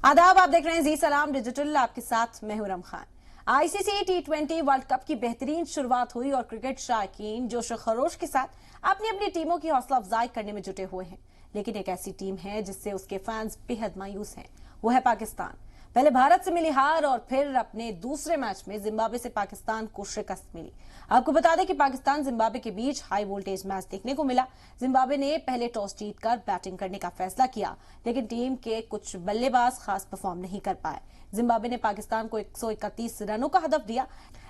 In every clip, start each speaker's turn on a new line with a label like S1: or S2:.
S1: आदाब, आप देख रहे हैं जी सलाम डिजिटल। आपके साथ मैं हूं रम खान। आईसीसी टी20 वर्ल्ड कप की बेहतरीन शुरुआत हुई और क्रिकेट शायकीन जोश खरोश के साथ अपनी अपनी टीमों की हौसला अफजाई करने में जुटे हुए हैं। लेकिन एक ऐसी टीम है जिससे उसके फैंस बेहद मायूस हैं, वो है पाकिस्तान। पहले भारत से मिली हार और फिर अपने दूसरे मैच में जिम्बाब्वे से पाकिस्तान को शिकस्त मिली। आपको बता दें कि पाकिस्तान जिम्बाब्वे के बीच हाई वोल्टेज मैच देखने को मिला। जिम्बाब्वे ने पहले टॉस जीतकर बैटिंग करने का फैसला किया, लेकिन टीम के कुछ बल्लेबाज खास परफॉर्म नहीं कर पाए। जिम्बाब्वे ने पाकिस्तान को 131 रनों का हदफ दिया,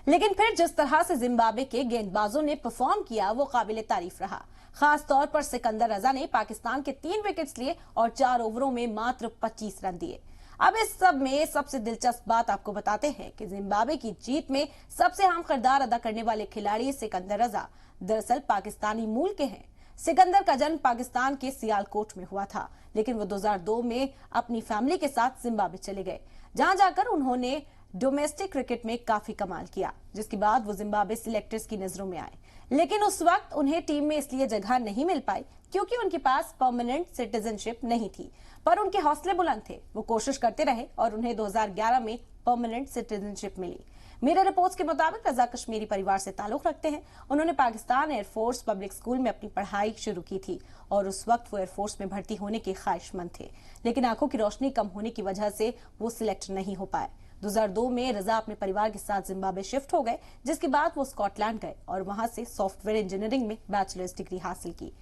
S1: लेकिन फिर जिस तरह से जिम्बाब्वे के गेंदबाजों ने परफॉर्म किया वो काबिले तारीफ रहा। खास तौर पर सिकंदर रजा ने पाकिस्तान के 3 विकेट्स लिए और 4 ओवरों में मात्र 25 रन दिए। अब इस सब में सबसे दिलचस्प बात आपको बताते हैं कि जिम्बाब्वे की जीत में सबसे अहम किरदार अदा करने वाले खिलाड़ी सिकंदर रजा दरअसल पाकिस्तानी मूल के हैं। सिकंदर का जन्म पाकिस्तान के सियालकोट में हुआ था, लेकिन वो 2002 में अपनी फैमिली के साथ जिम्बाब्वे चले गए, जहां जाकर उन्होंने डोमेस्टिक क्रिकेट में काफी कमाल किया, जिसके बाद वो जिम्बाब्वे सिलेक्टर्स की नजरों में आए। लेकिन उस वक्त उन्हें टीम में इसलिए जगह नहीं मिल पाई क्योंकि उनके पास परमानेंट सिटीजनशिप नहीं थी, पर उनके हौसले बुलंद थे। वो कोशिश करते रहे और उन्हें 2011 में परमानेंट सिटीजनशिप मिली। मेरे रिपोर्ट्स के मुताबिक रजा कश्मीरी परिवार से ताल्लुक रखते हैं। उन्होंने पाकिस्तान एयरफोर्स पब्लिक स्कूल में अपनी पढ़ाई शुरू की थी और उस वक्त वो एयरफोर्स में भर्ती होने के ख्वाहिशमंद थे, लेकिन आंखों की रोशनी कम होने की वजह से वो सिलेक्ट नहीं हो पाए। 2002 में रजा अपने परिवार के साथ जिम्बाब्वे शिफ्ट हो गए, जिसके बाद वो स्कॉटलैंड गए और वहां से सॉफ्टवेयर इंजीनियरिंग में बैचलर्स डिग्री हासिल की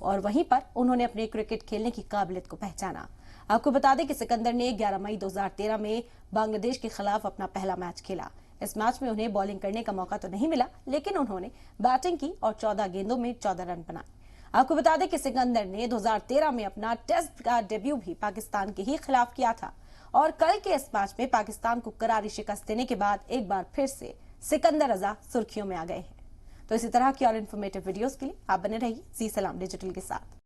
S1: और वहीं पर उन्होंने अपने क्रिकेट खेलने की काबिलियत को पहचाना। आपको बता दें कि सिकंदर ने 11 मई 2013 में बांग्लादेश के खिलाफ अपना पहला मैच खेला। इस मैच में उन्हें बॉलिंग करने का मौका तो नहीं मिला, लेकिन उन्होंने बैटिंग की और 14 गेंदों में 14 रन बनाए। आपको बता दें कि सिकंदर ने 2013 में अपना टेस्ट का डेब्यू भी पाकिस्तान के ही खिलाफ किया था और कल के इस मैच में पाकिस्तान को करारी शिकस्त देने के बाद एक बार फिर से सिकंदर रजा सुर्खियों में आ गए हैं। तो इसी तरह की और इन्फॉर्मेटिव वीडियोस के लिए आप बने रहिए जी सलाम डिजिटल के साथ।